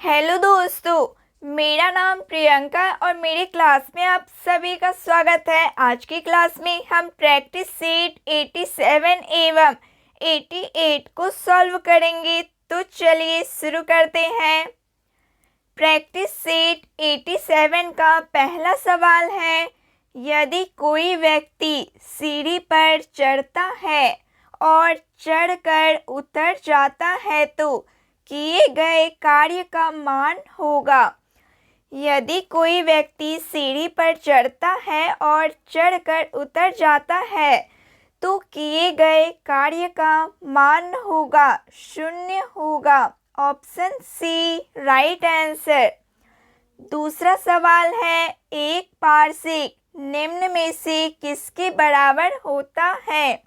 Hello दोस्तों, मेरा नाम प्रियंका और मेरे क्लास में आप सभी का स्वागत है। आज की क्लास में हम प्रैक्टिस सेट 87 एवं 88 को सॉल्व करेंगे। तो चलिए शुरू करते हैं। प्रैक्टिस सेट 87 का पहला सवाल है, यदि कोई व्यक्ति सीढ़ी पर चढ़ता है और चढ़कर उतर जाता है तो किए गए कार्य का मान होगा। यदि कोई व्यक्ति सीढ़ी पर चढ़ता है और चढ़कर उतर जाता है तो किए गए कार्य का मान होगा 0 होगा। Option C right answer. दूसरा सवाल है, एक पार्सेक निम्न में से किसके बराबर होता है?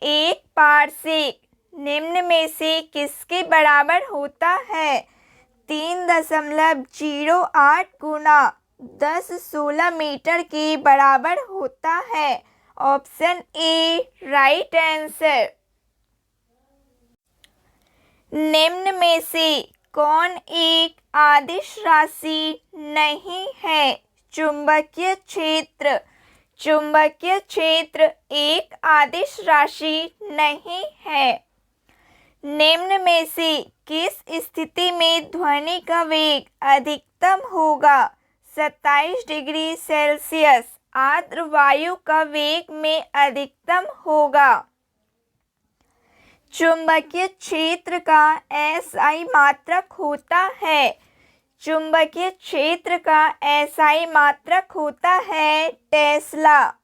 एक पार्सेक निम्न में से किसके बराबर होता है? 3.08 गुना 10-16 मीटर के बराबर होता है। Option A right answer. निम्न में से कौन एक आदिश राशि नहीं है? चुंबकीय क्षेत्र। चुंबकीय क्षेत्र एक आदिश राशि नहीं है। निम्न में से किस स्थिति में ध्वनि का वेग अधिकतम होगा? 27 डिग्री सेल्सियस आर्द्र वायु का वेग में अधिकतम होगा। चुंबकीय क्षेत्र का एसआई मात्रक होता है। चुंबकीय क्षेत्र का एसआई मात्रक होता है टेस्ला।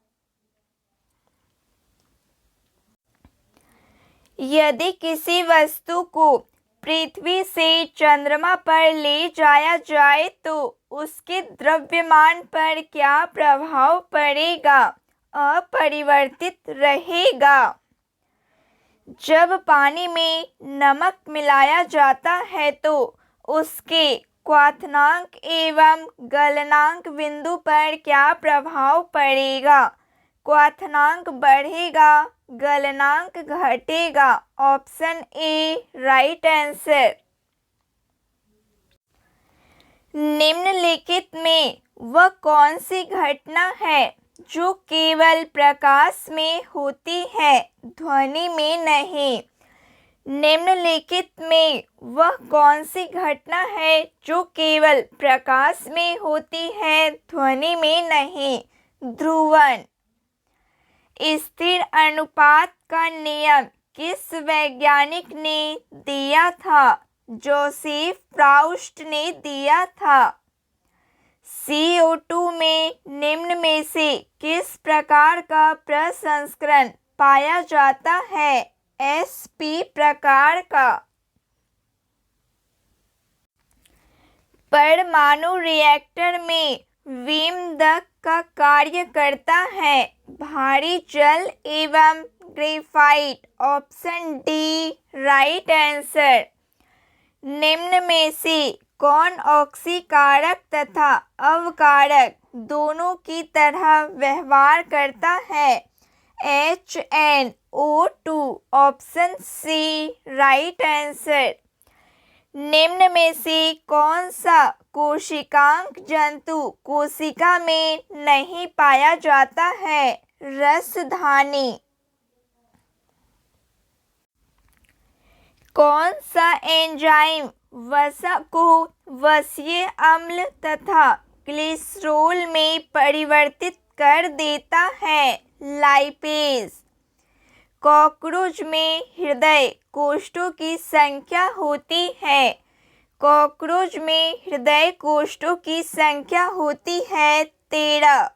यदि किसी वस्तु को पृथ्वी से चंद्रमा पर ले जाया जाए तो उसके द्रव्यमान पर क्या प्रभाव पड़ेगा? अपरिवर्तित रहेगा। जब पानी में नमक मिलाया जाता है तो उसके क्वथनांक एवं गलनांक बिंदु पर क्या प्रभाव पड़ेगा? क्वथनांक बढ़ेगा, गलनांक घटेगा। Option A right answer. निम्नलिखित में वह कौन सी घटना है जो केवल प्रकाश में होती है, ध्वनि में नहीं? निम्नलिखित में वह कौन सी घटना है जो केवल प्रकाश में होती है, ध्वनि में नहीं? ध्रुवण। स्थिर अनुपात का नियम किस वैज्ञानिक ने दिया था? जोसेफ प्राउस्ट ने दिया था। CO2 में निम्न में से किस प्रकार का प्रसंस्करण पाया जाता है? SP प्रकार का। परमाणु रिएक्टर में विमदक का कार्य करता है भारी जल एवं graphite. Option D right answer. निम्न में से कौन ऑक्सीकारक तथा अवकारक दोनों की तरह व्यवहार करता है? HNO2। Option C right answer. निम्न में से कौन सा कोशिकांग जंतु कोशिका में नहीं पाया जाता है? रसधानी। कौन सा एंजाइम वसा को वसीय अम्ल तथा ग्लिसरॉल में परिवर्तित कर देता है? लाइपेज। कॉकरोच में हृदय कोष्ठों की संख्या होती है। कॉकरोच में हृदय कोष्ठों की संख्या होती है 13।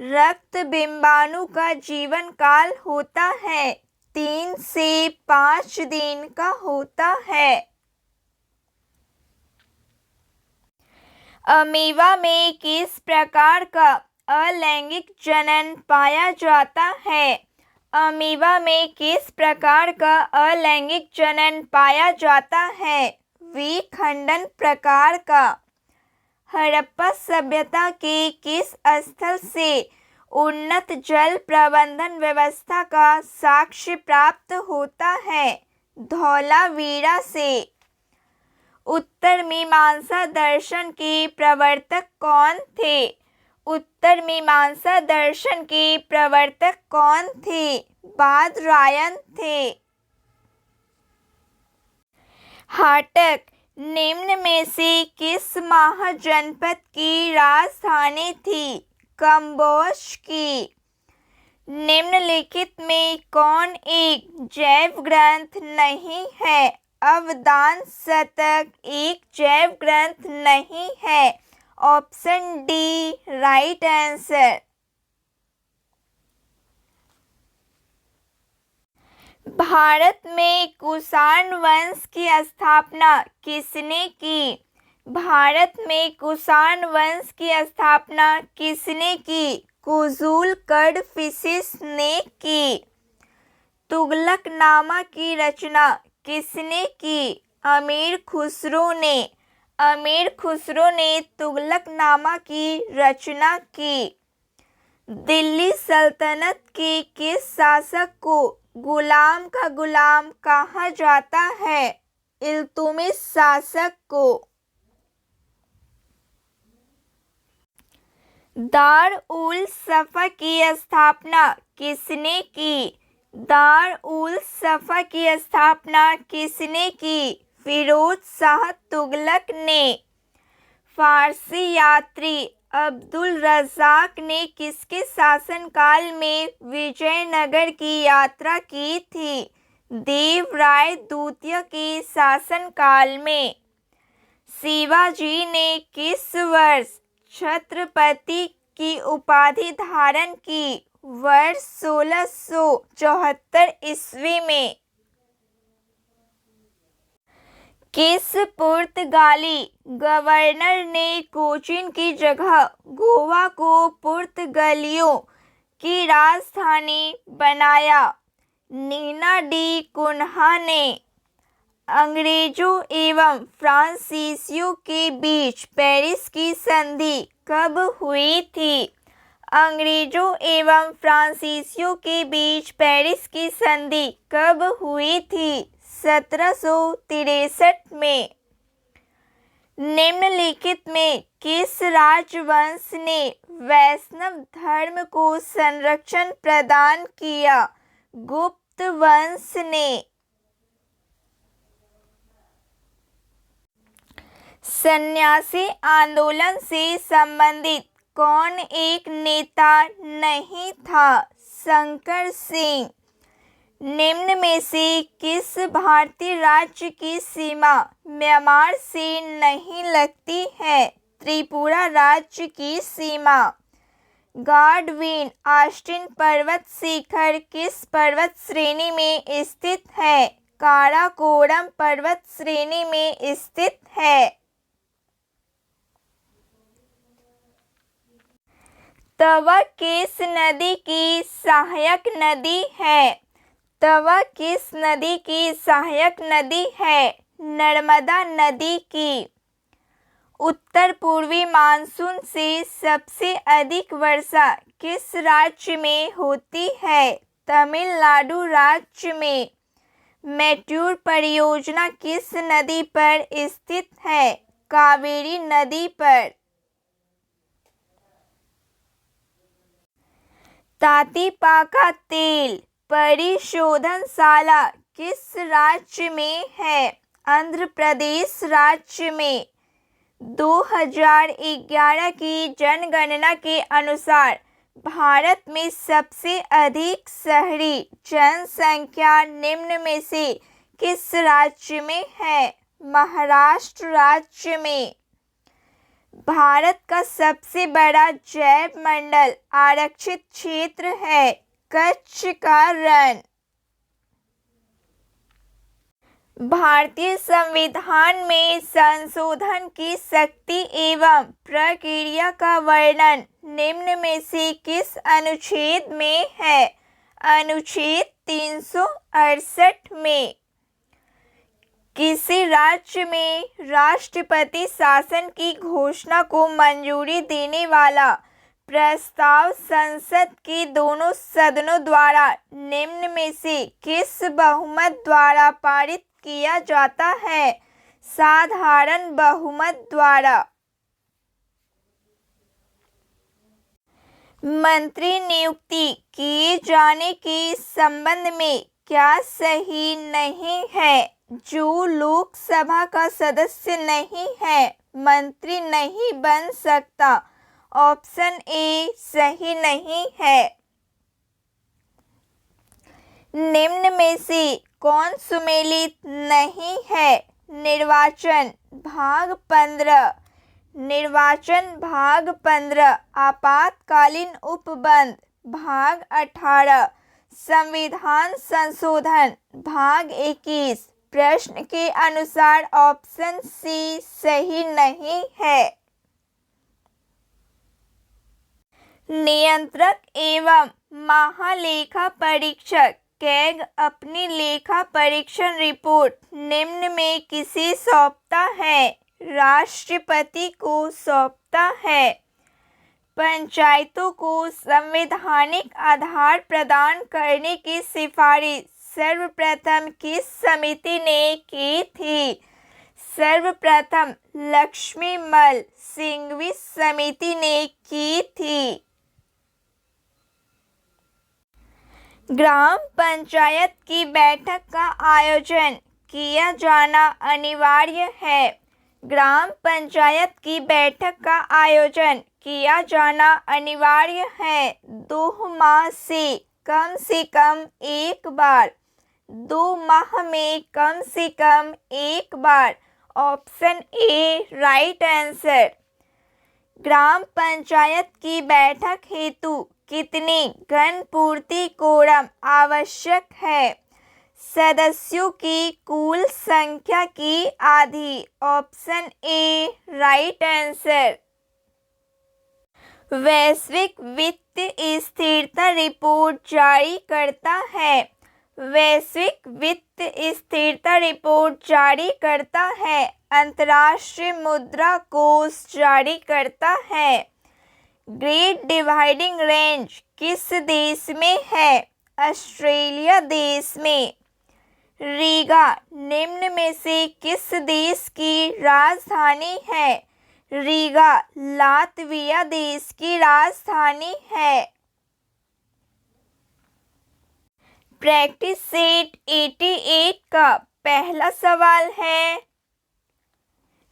रक्त बिंबाणु का जीवन काल होता है 3 से 5 दिन का होता है। अमीबा में किस प्रकार का अलैंगिक जनन पाया जाता है? अमीबा में किस प्रकार का अलैंगिक जनन पाया जाता है? विखंडन प्रकार का। हड़प्पा सभ्यता के किस स्थल से उन्नत जल प्रबंधन व्यवस्था का साक्ष्य प्राप्त होता है? धौलावीरा से। उत्तर मीमांसा दर्शन के प्रवर्तक कौन थे? उत्तर मीमांसा दर्शन के प्रवर्तक कौन थे? बादरायण थे। हाटक निम्न में से किस महाजनपद की राजधानी थी? कंबोज की। निम्नलिखित में कौन एक जैव ग्रंथ नहीं है? अवदान शतक एक जैव ग्रंथ नहीं है। Option D right answer. Bharat में कुषाण वंश की स्थापना किसने की? भारत में कुषाण वंश की स्थापना किसने की? कुजुल कडफिशिस ने की। तुगलकनामा की रचना किसने की? अमीर खुसरो ने। अमीर खुसरो ने तुगलकनामा की रचना की। दिल्ली सल्तनत के किस शासक को गुलाम का गुलाम कहा जाता है? इल्तुमिश शासक को। दार उल सफ़ा की स्थापना किसने की? दार उल सफ़ा की स्थापना किसने की? फिरोज शाह तुगलक ने। फारसी यात्री अब्दुल रज़ाक ने किसके शासनकाल में विजयनगर की यात्रा की थी? देवराय द्वितीय के शासनकाल में। शिवाजी ने किस वर्ष छत्रपति की उपाधि धारण की? वर्ष 1674 ईस्वी में। किस पुर्तगाली गवर्नर ने कोचीन की जगह गोवा को पुर्तगालियों की राजधानी बनाया? नीना डी कुन्हा ने। अंग्रेजों एवं फ्रांसीसियों के बीच पेरिस की संधि कब हुई थी? अंग्रेजों एवं फ्रांसीसियों के बीच पेरिस की संधि कब हुई थी? 1763 में। निम्नलिखित में किस राजवंश ने वैष्णव धर्म को संरक्षण प्रदान किया? गुप्त वंश ने। सन्यासी आंदोलन से संबंधित कौन एक नेता नहीं था? शंकर सिंह। निम्न में से किस भारतीय राज्य की सीमा म्यांमार से नहीं लगती है? त्रिपुरा राज्य की सीमा। गाडविन ऑस्टिन पर्वत शिखर किस पर्वत श्रेणी में स्थित है? काराकोरम पर्वत श्रेणी में स्थित है। तवा किस नदी की सहायक नदी है? तवा किस नदी की सहायक नदी है? नर्मदा नदी की। उत्तर पूर्वी मानसून से सबसे अधिक वर्षा किस राज्य में होती है? तमिलनाडु राज्य में। मैट्यूर परियोजना किस नदी पर स्थित है? कावेरी नदी पर। तातीपाका तेल परिशोधनशाला किस राज्य में है? आंध्र प्रदेश राज्य में। 2011 की जनगणना के अनुसार भारत में सबसे अधिक शहरी जनसंख्या निम्न में से किस राज्य में है? महाराष्ट्र राज्य में। भारत का सबसे बड़ा जैव मंडल आरक्षित क्षेत्र है कच्छ का रण। भारतीय संविधान में संशोधन की शक्ति एवं प्रक्रिया का वर्णन निम्न में से किस अनुच्छेद में है? अनुच्छेद 368 में। किसी राज्य में राष्ट्रपति शासन की घोषणा को मंजूरी देने वाला प्रस्ताव संसद के दोनों सदनों द्वारा निम्न में से किस बहुमत द्वारा पारित किया जाता है? साधारण बहुमत द्वारा। मंत्री नियुक्ति किए जाने के संबंध में क्या सही नहीं है? जो लोकसभा का सदस्य नहीं है मंत्री नहीं बन सकता। ऑप्शन ए सही नहीं है। निम्न में से कौन सुमेलित नहीं है? निर्वाचन भाग 15, निर्वाचन भाग 15, आपातकालीन उपबंध भाग 18, संविधान संशोधन भाग 21। प्रश्न के अनुसार ऑप्शन सी सही नहीं है। नियंत्रक एवं महालेखा परीक्षक कैग अपनी लेखा परीक्षण रिपोर्ट निम्न में किसे सौंपता है? राष्ट्रपति को सौंपता है। पंचायतों को संवैधानिक आधार प्रदान करने की सिफारिश सर्वप्रथम किस समिति ने की थी? सर्वप्रथम लक्ष्मीमल सिंघवी समिति ने की थी। ग्राम पंचायत की बैठक का आयोजन किया जाना अनिवार्य है। ग्राम पंचायत की बैठक का आयोजन किया जाना अनिवार्य है 2 माह से कम एक बार। 2 माह में कम से कम एक बार। Option A right answer. ग्राम पंचायत की बैठक हेतु कितनी घनपूर्ति कोरम आवश्यक है? सदस्यों की कुल संख्या की आधी। Option A right answer. वैश्विक वित्त स्थिरता रिपोर्ट जारी करता है। वैश्विक वित्त स्थिरता रिपोर्ट जारी करता है। अंतर्राष्ट्रीय मुद्रा कोष जारी करता है। ग्रेट डिवाइडिंग रेंज किस देश में है? ऑस्ट्रेलिया देश में। रीगा निम्न में से किस देश की राजधानी है? रीगा लातविया देश की राजधानी है। प्रैक्टिस सेट 88 का पहला सवाल है,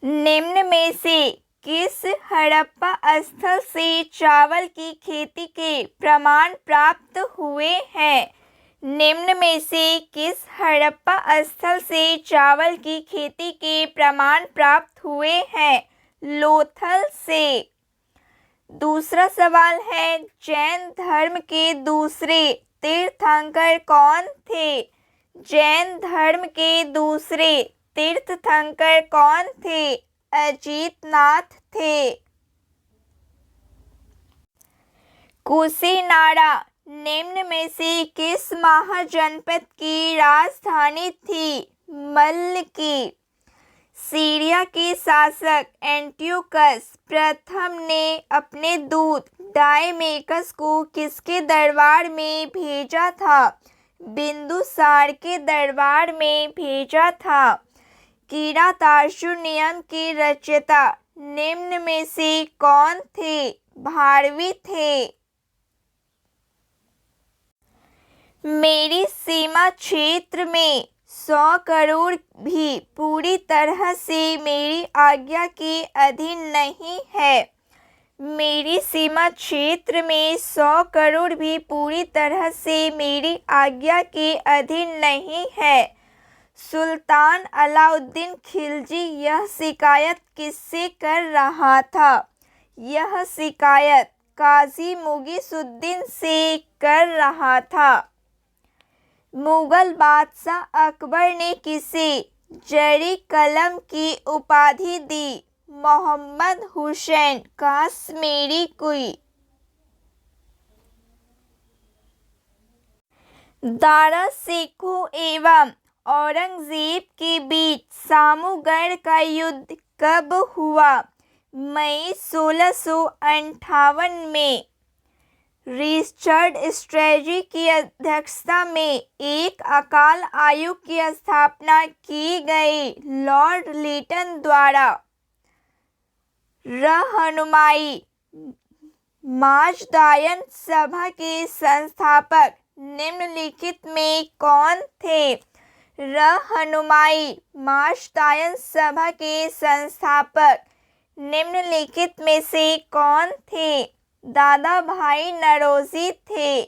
निम्न में से किस हड़प्पा स्थल से चावल की खेती के प्रमाण प्राप्त हुए हैं? निम्न में से किस हड़प्पा स्थल से चावल की खेती के प्रमाण प्राप्त हुए हैं? लोथल से। दूसरा सवाल है, जैन धर्म के दूसरे तीर्थंकर कौन थे? जैन धर्म के दूसरे तीर्थंकर कौन थे? अजितनाथ थे। कुशीनाड़ा निम्न में से किस महाजनपद की राजधानी थी? मल्ल की। सीरिया के शासक एंटियोकस प्रथम ने अपने दूत डायमेकस को किसके दरबार में भेजा था? बिंदुसार के दरबार में भेजा था। किरातार्जुन नियम के रचयिता निम्न में से कौन थे? भारवी थे। मेरी सीमा क्षेत्र में 100 करोड़ भी पूरी तरह से मेरी आज्ञा के अधीन नहीं है। मेरी सीमा क्षेत्र में 100 करोड़ भी पूरी तरह से मेरी आज्ञा के अधीन नहीं है। सुल्तान अलाउद्दीन खिलजी यह शिकायत किससे कर रहा था? यह शिकायत काजी मुगीसुद्दीन से कर रहा था। मुगल बादशाह अकबर ने किसे जरी कलम की उपाधि दी? मोहम्मद हुसैन काश्मीरी कुई। दारा सिखों एवं औरंगजेब के बीच सामूगढ़ का युद्ध कब हुआ? मई 1658 में। रिचर्ड स्ट्रेटजी की अध्यक्षता में एक अकाल आयोग की स्थापना की गई। लॉर्ड लिटन द्वारा रहनुमाई माचदायन सभा के संस्थापक निम्नलिखित में कौन थे? रहनुमाई माचदायन सभा के संस्थापक निम्नलिखित में से कौन थे? दादा भाई नौरोजी थे।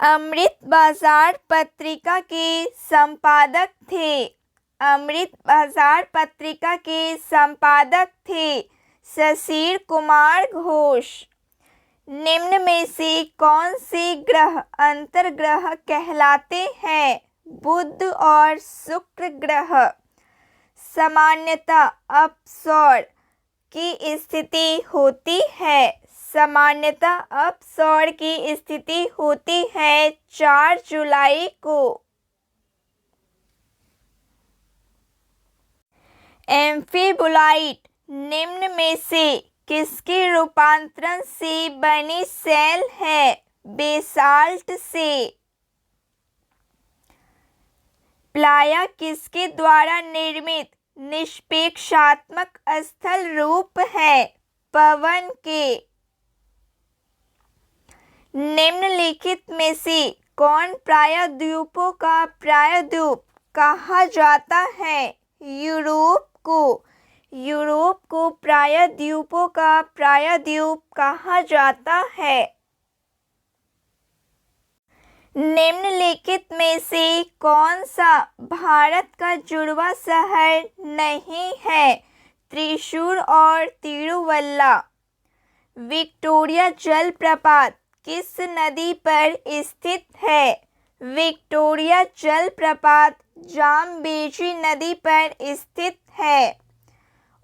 अमृत बाजार पत्रिका के संपादक थे। अमृत बाजार पत्रिका के संपादक थे शशिर कुमार घोष। निम्न में से कौन से ग्रह अंतर्ग्रह कहलाते हैं? बुध और शुक्र ग्रह। सामान्यतः अपसौर की स्थिति होती है। सामान्यतः अपसौर की स्थिति होती है 4 जुलाई को। एम्फीबोलाइट निम्न में से किसके रूपांतरण से बनी सेल है? बेसाल्ट से। प्लाया किसके द्वारा निर्मित निष्पेक्षात्मक स्थल रूप है? पवन के। निम्नलिखित में से कौन प्रायद्वीपों का प्रायद्वीप कहा जाता है? यूरोप को। यूरोप को प्रायद्वीपों का प्रायद्वीप कहा जाता है। निम्नलिखित में से कौन सा भारत का जुड़वा शहर नहीं है? त्रिशूर और तिरुवल्ला। विक्टोरिया जलप्रपात किस नदी पर स्थित है? विक्टोरिया जलप्रपात जाम्बेजी नदी पर स्थित है।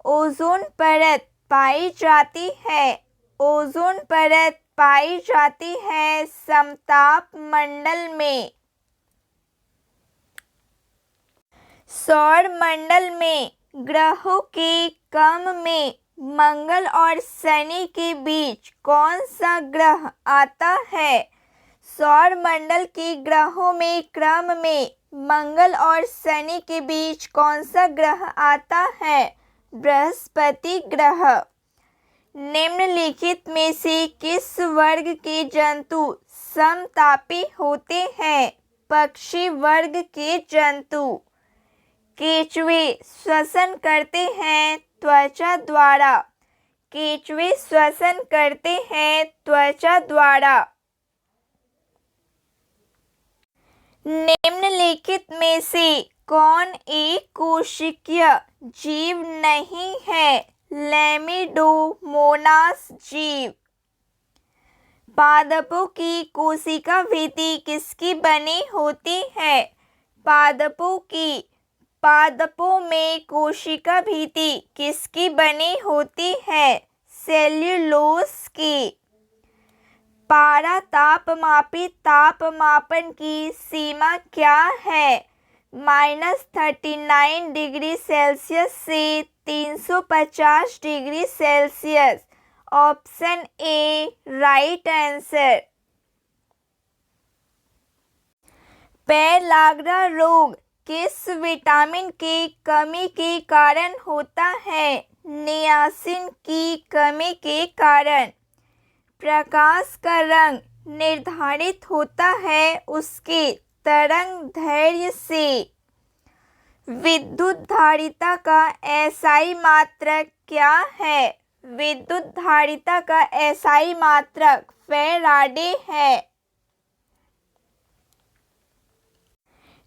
ओजोन परत पाई जाती है। ओजोन परत पाई जाती है समताप मंडल में। सौर मंडल में ग्रहों के क्रम में मंगल और शनि के बीच कौन सा ग्रह आता है? सौर मंडल के ग्रहों में क्रम में मंगल और शनि के बीच कौन सा ग्रह आता है? बृहस्पति ग्रह। निम्नलिखित में से किस वर्ग के जंतु समतापी होते हैं? पक्षी वर्ग के जंतु। केंचुए श्वसन करते हैं त्वचा द्वारा। केंचुए श्वसन करते हैं त्वचा द्वारा। निम्नलिखित में से कौन एक कोशिकीय जीव नहीं है? लैमिडोमोनास जीव। पादपों की कोशिका भित्ति किसकी बनी होती है? पादपों में कोशिका भित्ति किसकी बनी होती है? सेल्यूलोस की। पारा तापमापी तापमापन की सीमा क्या है? -39 डिग्री सेल्सियस से 350 degree Celsius. Option A right answer. Pellagra रोग किस विटामिन की कमी के कारण होता है? नियासिन की कमी के कारण। प्रकाश का रंग निर्धारित होता है उसके तरंग दैर्घ्य से। विद्युत धारिता का एसआई मात्रक क्या है? विद्युत धारिता का एसआई मात्रक फैराडे है।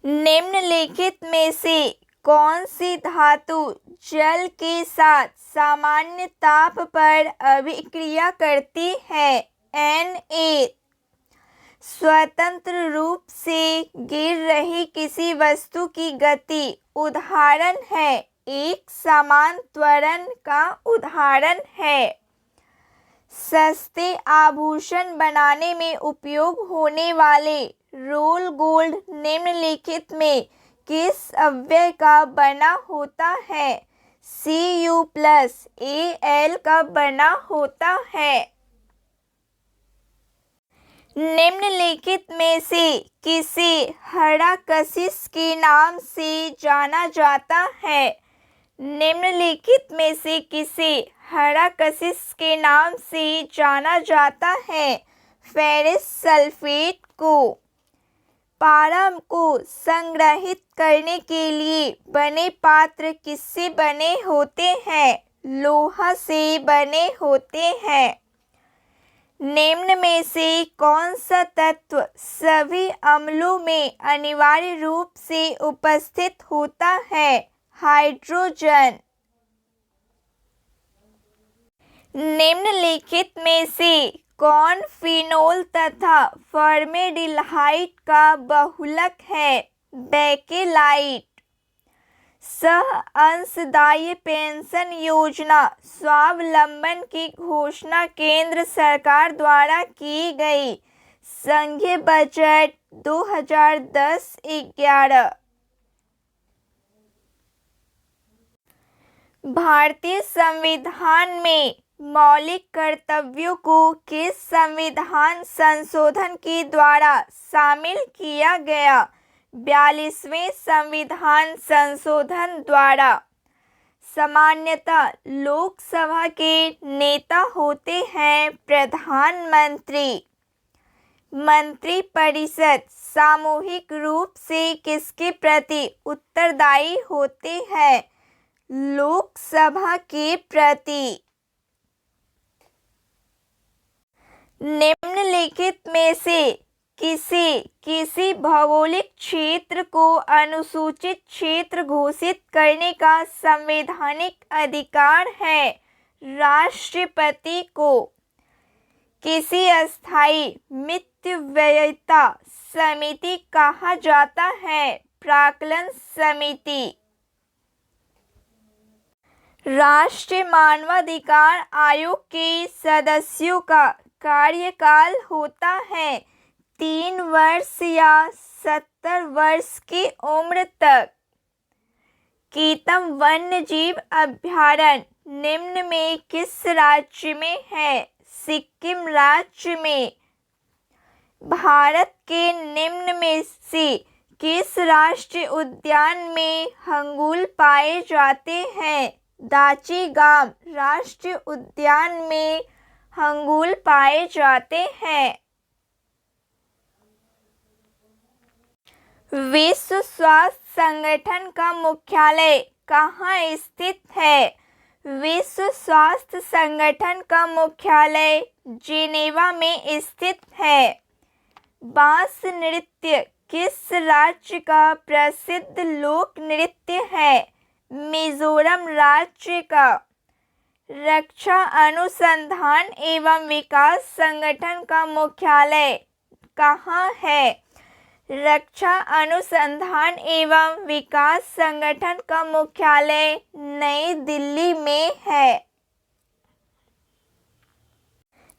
निम्नलिखित में से कौन सी धातु जल के साथ सामान्य ताप पर अभिक्रिया करती है? Na। स्वतंत्र रूप से गिर रही किसी वस्तु की गति उदाहरण है। एक समान त्वरण का उदाहरण है। सस्ते आभूषण बनाने में उपयोग होने वाले रोल गोल्ड निम्नलिखित में किस अवयव का बना होता है? Cu+Al का बना होता है। निम्नलिखित में से किसे हराकशिस के नाम से जाना जाता है? निम्नलिखित में से किसे हराकशिस के नाम से जाना जाता है? फेरस सल्फेट को। पारा को संग्रहित करने के लिए बने पात्र किससे बने होते हैं? लोहा से बने होते हैं। निम्न में से कौन सा तत्व सभी अम्लों में अनिवार्य रूप से उपस्थित होता है? हाइड्रोजन। निम्नलिखित में से कौन फिनोल तथा फॉर्मेल्डिहाइड का बहुलक है? बेकेलाइट। सह अंशदायी पेंशन योजना स्वावलंबन की घोषणा केंद्र सरकार द्वारा की गई। संघीय बजट 2010-11। भारतीय संविधान में मौलिक कर्तव्यों को किस संविधान संशोधन के द्वारा शामिल किया गया? 42वें संविधान संशोधन द्वारा। सामान्यतः लोकसभा के नेता होते हैं प्रधानमंत्री। मंत्रिपरिषद सामूहिक रूप से किसके प्रति उत्तरदायी होते हैं? लोकसभा के प्रति। निम्नलिखित में से किसी भौगोलिक क्षेत्र को अनुसूचित क्षेत्र घोषित करने का संवैधानिक अधिकार है? राष्ट्रपति को। किसी अस्थायी मितव्ययिता समिति कहा जाता है? प्राक्कलन समिति। राष्ट्रीय मानवाधिकार आयोग के सदस्यों का कार्यकाल होता है 3 वर्ष या 70 वर्ष की उम्र तक। कीतम वन्यजीव अभयारण्य निम्न में किस राज्य में है? सिक्किम राज्य में। भारत के निम्न में से किस राष्ट्रीय उद्यान में हंगुल पाए जाते हैं? दाचीगाम राष्ट्रीय उद्यान में हंगुल पाए जाते हैं। विश्व स्वास्थ्य संगठन का मुख्यालय कहाँ स्थित है? विश्व स्वास्थ्य संगठन का मुख्यालय जिनेवा में स्थित है। बांस नृत्य किस राज्य का प्रसिद्ध लोक नृत्य है? मिजोरम राज्य का। रक्षा अनुसंधान एवं विकास संगठन का मुख्यालय कहाँ है? रक्षा अनुसंधान एवं विकास संगठन का मुख्यालय नई दिल्ली में है।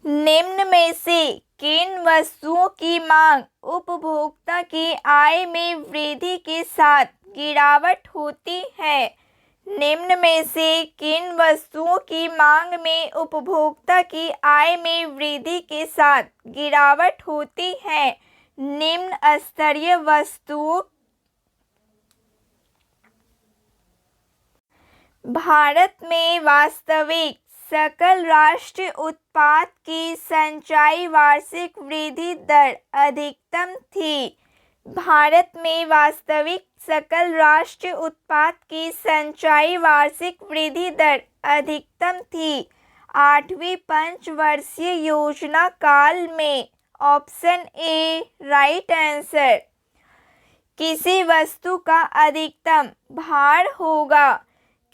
निम्न में से किन वस्तुओं की मांग उपभोक्ता की आय में वृद्धि के साथ गिरावट होती है? निम्न में से किन वस्तुओं की मांग में उपभोक्ता की आय में वृद्धि के साथ गिरावट होती है? निम्न स्तरीय वस्तुओं। भारत में वास्तविक सकल राष्ट्रीय उत्पाद की संचयी वार्षिक वृद्धि दर अधिकतम थी। भारत में वास्तविक सकल राष्ट्रीय उत्पाद की संचयी वार्षिक वृद्धि दर अधिकतम थी 8वीं पंचवर्षीय योजना काल में। Option A right answer. किसी वस्तु का अधिकतम भार होगा।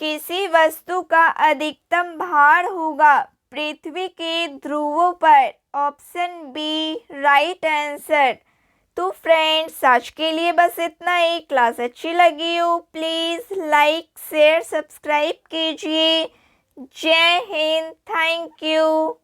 किसी वस्तु का अधिकतम भार होगा पृथ्वी के ध्रुवों पर। Option B right answer. तो फ्रेंड्स आज के लिए बस इतना ही। क्लास अच्छी लगी हो प्लीज़ लाइक शेयर सब्सक्राइब कीजिए। जय हिंद। Thank you.